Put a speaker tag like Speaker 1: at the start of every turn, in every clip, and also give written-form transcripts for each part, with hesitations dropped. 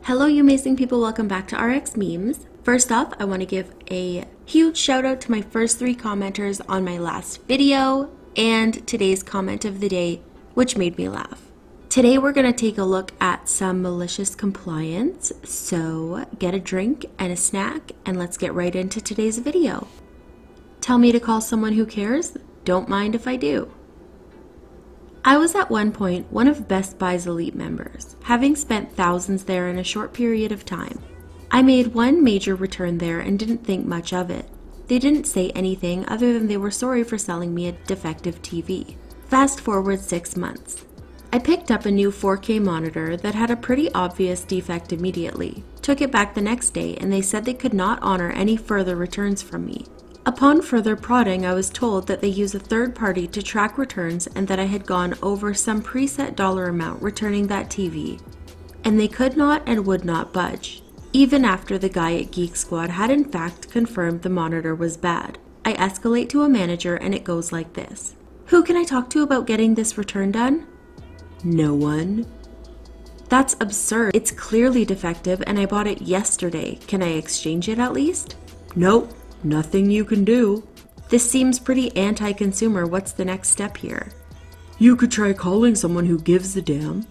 Speaker 1: Hello, you amazing people. Welcome back to RX Memes. First off, I want to give a huge shout out to my first 3 commenters on my last video and today's comment of the day, which made me laugh. Today we're going to take a look at some malicious compliance, so get a drink and a snack and let's get right into today's video. Tell me to call someone who cares? Don't mind if I do. I was at one point one of Best Buy's elite members, having spent thousands there in a short period of time. I made one major return there and didn't think much of it. They didn't say anything other than they were sorry for selling me a defective TV. Fast forward 6 months. I picked up a new 4K monitor that had a pretty obvious defect immediately, took it back the next day, and they said they could not honor any further returns from me. Upon further prodding, I was told that they use a third party to track returns and that I had gone over some preset dollar amount returning that TV. And they could not and would not budge, even after the guy at Geek Squad had in fact confirmed the monitor was bad. I escalate to a manager and it goes like this. Who can I talk to about getting this return done? No one. That's absurd. It's clearly defective and I bought it yesterday. Can I exchange it at least? Nope. Nothing you can do. This seems pretty anti-consumer. What's the next step here? You could try calling someone who gives a damn.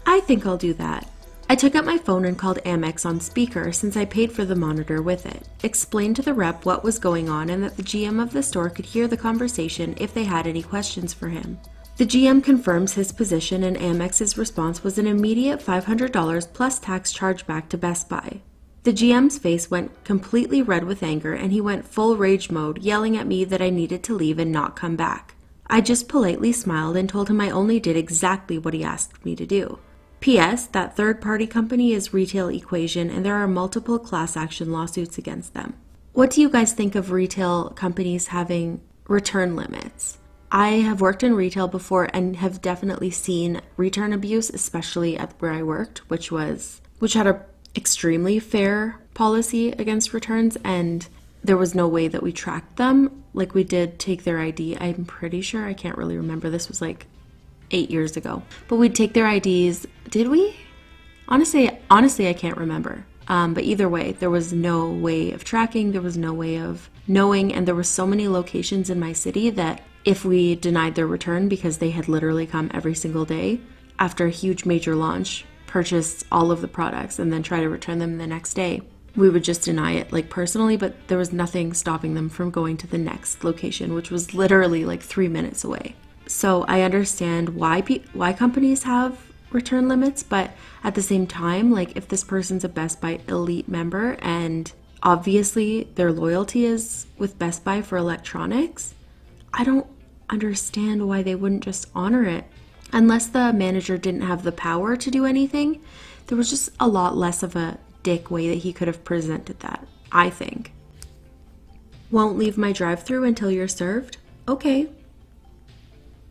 Speaker 1: I think I'll do that. I took out my phone and called Amex on speaker since I paid for the monitor with it, explained to the rep what was going on and that the GM of the store could hear the conversation if they had any questions for him. The GM confirms his position and Amex's response was an immediate $500 plus tax chargeback to Best Buy. The GM's face went completely red with anger and he went full rage mode, yelling at me that I needed to leave and not come back. I just politely smiled and told him I only did exactly what he asked me to do. P.S. That third-party company is Retail Equation and there are multiple class action lawsuits against them. What do you guys think of retail companies having return limits? I have worked in retail before and have definitely seen return abuse, especially at where I worked, which had a extremely fair policy against returns, and there was no way that we tracked them. Like, we did take their ID. I'm pretty sure, I can't really remember, this was like 8 years ago, but we'd take their IDs. Did we? Honestly I can't remember, but either way, there was no way of tracking, there was no way of knowing, and there were so many locations in my city that if we denied their return because they had literally come every single day after a huge major launch, purchased all of the products and then try to return them the next day, we would just deny it, like, personally, but there was nothing stopping them from going to the next location, which was literally like 3 minutes away. So I understand why companies have return limits, but at the same time, like, if this person's a Best Buy elite member and obviously their loyalty is with Best Buy for electronics, I don't understand why they wouldn't just honor it. Unless the manager didn't have the power to do anything, there was just a lot less of a dick way that he could have presented that, I think. Won't leave my drive-thru until you're served? Okay.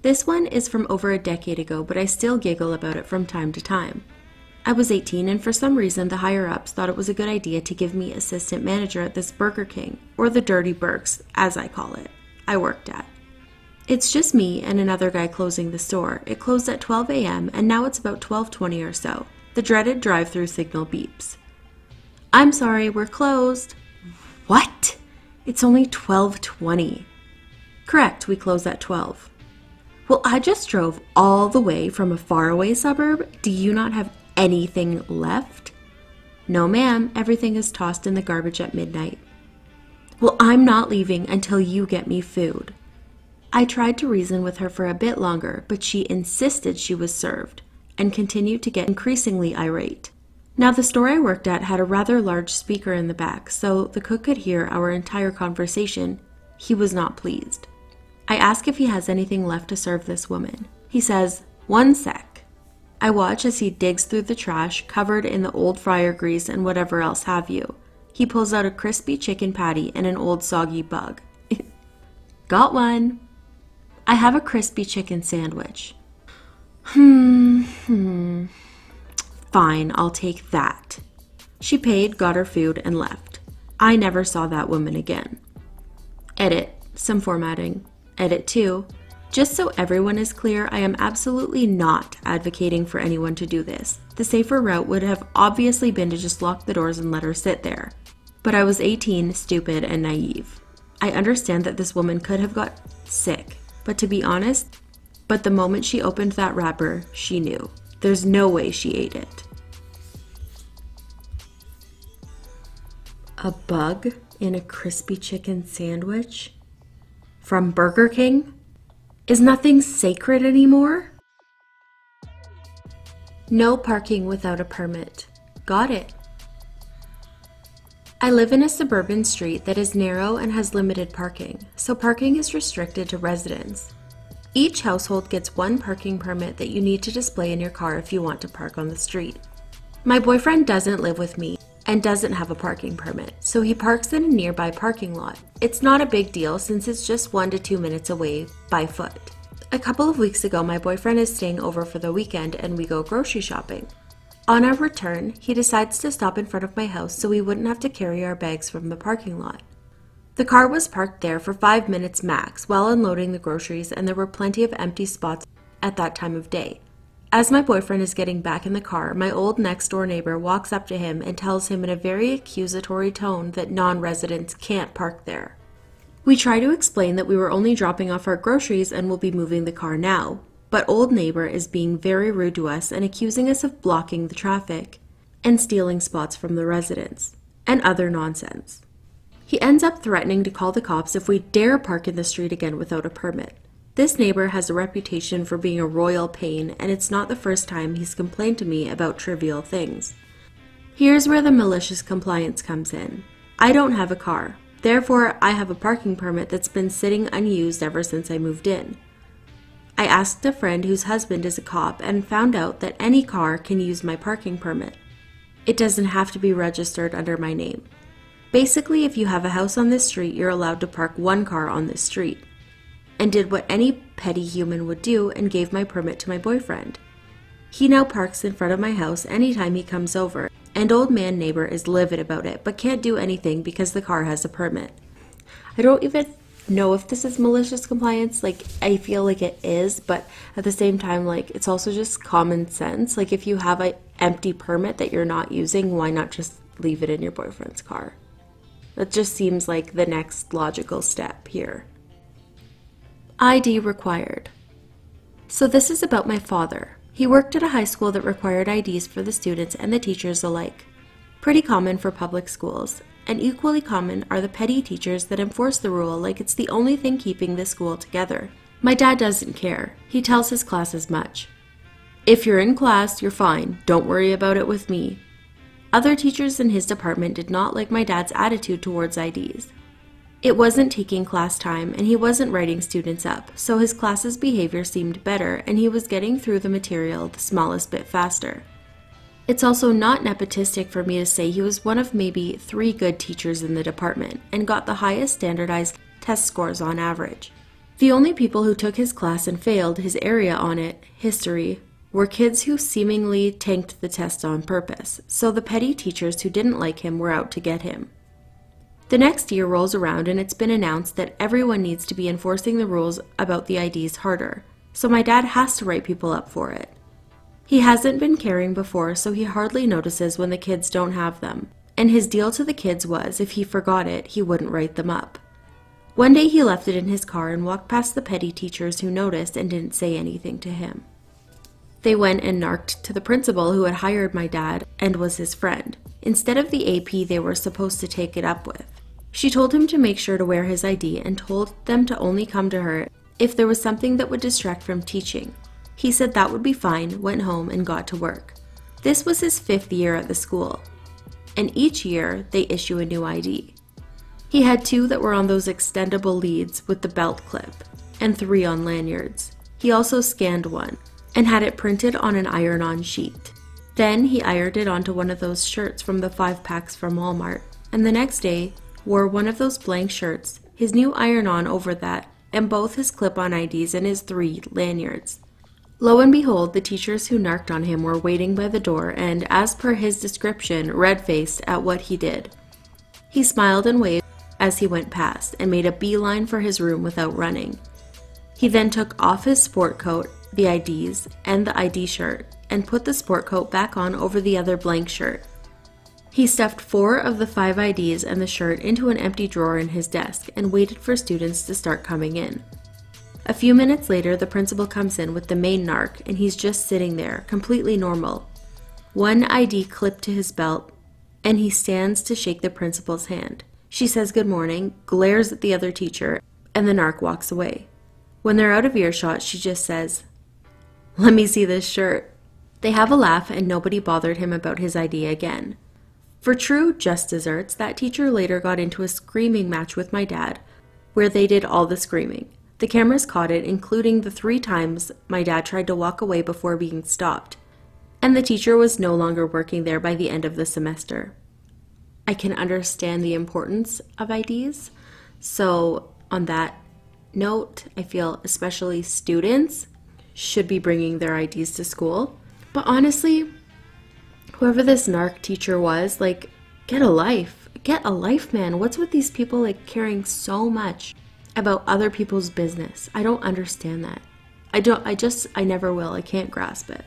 Speaker 1: This one is from over a decade ago, but I still giggle about it from time to time. I was 18 and for some reason the higher-ups thought it was a good idea to give me assistant manager at this Burger King, or the Dirty Burks, as I call it, I worked at. It's just me and another guy closing the store. It closed at 12 a.m. and now it's about 12:20 or so. The dreaded drive-thru signal beeps. I'm sorry, we're closed. What? It's only 12:20. Correct, we close at 12. Well, I just drove all the way from a faraway suburb. Do you not have anything left? No, ma'am, everything is tossed in the garbage at midnight. Well, I'm not leaving until you get me food. I tried to reason with her for a bit longer, but she insisted she was served and continued to get increasingly irate. Now, the store I worked at had a rather large speaker in the back, so the cook could hear our entire conversation. He was not pleased. I ask if he has anything left to serve this woman. He says, "1 sec." I watch as he digs through the trash covered in the old fryer grease and whatever else have you. He pulls out a crispy chicken patty and an old soggy bug. Got one. I have a crispy chicken sandwich. Fine, I'll take that. She paid, got her food, and left. I never saw that woman again. Edit, some formatting. Edit 2. Just so everyone is clear, I am absolutely not advocating for anyone to do this. The safer route would have obviously been to just lock the doors and let her sit there. But I was 18, stupid, and naive. I understand that this woman could have got sick, but to be honest, the moment she opened that wrapper, she knew. There's no way she ate it. A bug in a crispy chicken sandwich? From Burger King? Is nothing sacred anymore? No parking without a permit. Got it. I live in a suburban street that is narrow and has limited parking, so parking is restricted to residents. Each household gets one parking permit that you need to display in your car if you want to park on the street. My boyfriend doesn't live with me and doesn't have a parking permit, so he parks in a nearby parking lot. It's not a big deal since it's just 1 to 2 minutes away by foot. A couple of weeks ago, my boyfriend is staying over for the weekend and we go grocery shopping. On our return, he decides to stop in front of my house so we wouldn't have to carry our bags from the parking lot. The car was parked there for 5 minutes max while unloading the groceries, and there were plenty of empty spots at that time of day. As my boyfriend is getting back in the car, my old next-door neighbor walks up to him and tells him in a very accusatory tone that non-residents can't park there. We try to explain that we were only dropping off our groceries and will be moving the car now, but old neighbor is being very rude to us and accusing us of blocking the traffic and stealing spots from the residents, and other nonsense. He ends up threatening to call the cops if we dare park in the street again without a permit. This neighbor has a reputation for being a royal pain, and it's not the first time he's complained to me about trivial things. Here's where the malicious compliance comes in. I don't have a car. Therefore, I have a parking permit that's been sitting unused ever since I moved in. I asked a friend whose husband is a cop and found out that any car can use my parking permit. It doesn't have to be registered under my name. Basically, if you have a house on this street, you're allowed to park one car on this street. And did what any petty human would do and gave my permit to my boyfriend. He now parks in front of my house anytime he comes over, and old man neighbor is livid about it but can't do anything because the car has a permit. I don't even know if this is malicious compliance. I feel like it is, but at the same time, it's also just common sense. If you have an empty permit that you're not using, why not just leave it in your boyfriend's car? That just seems like the next logical step here. ID required. So this is about my father. He worked at a high school that required IDs for the students and the teachers alike. Pretty common for public schools, and equally common are the petty teachers that enforce the rule like it's the only thing keeping the school together. My dad doesn't care. He tells his class as much. If you're in class, you're fine. Don't worry about it with me. Other teachers in his department did not like my dad's attitude towards IDs. It wasn't taking class time and he wasn't writing students up, so his class's behavior seemed better and he was getting through the material the smallest bit faster. It's also not nepotistic for me to say he was one of maybe 3 good teachers in the department and got the highest standardized test scores on average. The only people who took his class and failed his area on it, history, were kids who seemingly tanked the test on purpose, so the petty teachers who didn't like him were out to get him. The next year rolls around and it's been announced that everyone needs to be enforcing the rules about the IDs harder, so my dad has to write people up for it. He hasn't been caring before, so he hardly notices when the kids don't have them, and his deal to the kids was if he forgot it, he wouldn't write them up. One day he left it in his car and walked past the petty teachers who noticed and didn't say anything to him. They went and narked to the principal who had hired my dad and was his friend, instead of the AP they were supposed to take it up with. She told him to make sure to wear his ID and told them to only come to her if there was something that would distract from teaching. He said that would be fine, went home, and got to work. This was his 5th year at the school, and each year they issue a new ID. He had 2 that were on those extendable leads with the belt clip, and 3 on lanyards. He also scanned one, and had it printed on an iron-on sheet. Then he ironed it onto one of those shirts from the 5-packs from Walmart, and the next day wore one of those blank shirts, his new iron-on over that, and both his clip-on IDs and his 3 lanyards. Lo and behold, the teachers who narked on him were waiting by the door and, as per his description, red-faced at what he did. He smiled and waved as he went past and made a beeline for his room without running. He then took off his sport coat, the IDs, and the ID shirt, and put the sport coat back on over the other blank shirt. He stuffed 4 of the 5 IDs and the shirt into an empty drawer in his desk and waited for students to start coming in. A few minutes later, the principal comes in with the main narc, and he's just sitting there, completely normal. One ID clipped to his belt, and he stands to shake the principal's hand. She says good morning, glares at the other teacher, and the narc walks away. When they're out of earshot, she just says, "Let me see this shirt." They have a laugh, and nobody bothered him about his ID again. For true just desserts, that teacher later got into a screaming match with my dad, where they did all the screaming. The cameras caught it, including the 3 times my dad tried to walk away before being stopped. And the teacher was no longer working there by the end of the semester. I can understand the importance of IDs. So on that note, I feel especially students should be bringing their IDs to school. But honestly, whoever this narc teacher was, like, get a life. Get a life, man. What's with these people, like, caring so much about other people's business? I don't understand that. I never will. I can't grasp it.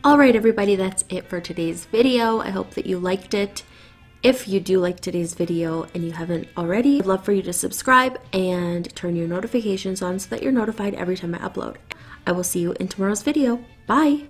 Speaker 1: All right, everybody, that's it for today's video. I hope that you liked it. If you do like today's video and you haven't already, I'd love for you to subscribe and turn your notifications on so that you're notified every time I upload. I will see you in tomorrow's video. Bye!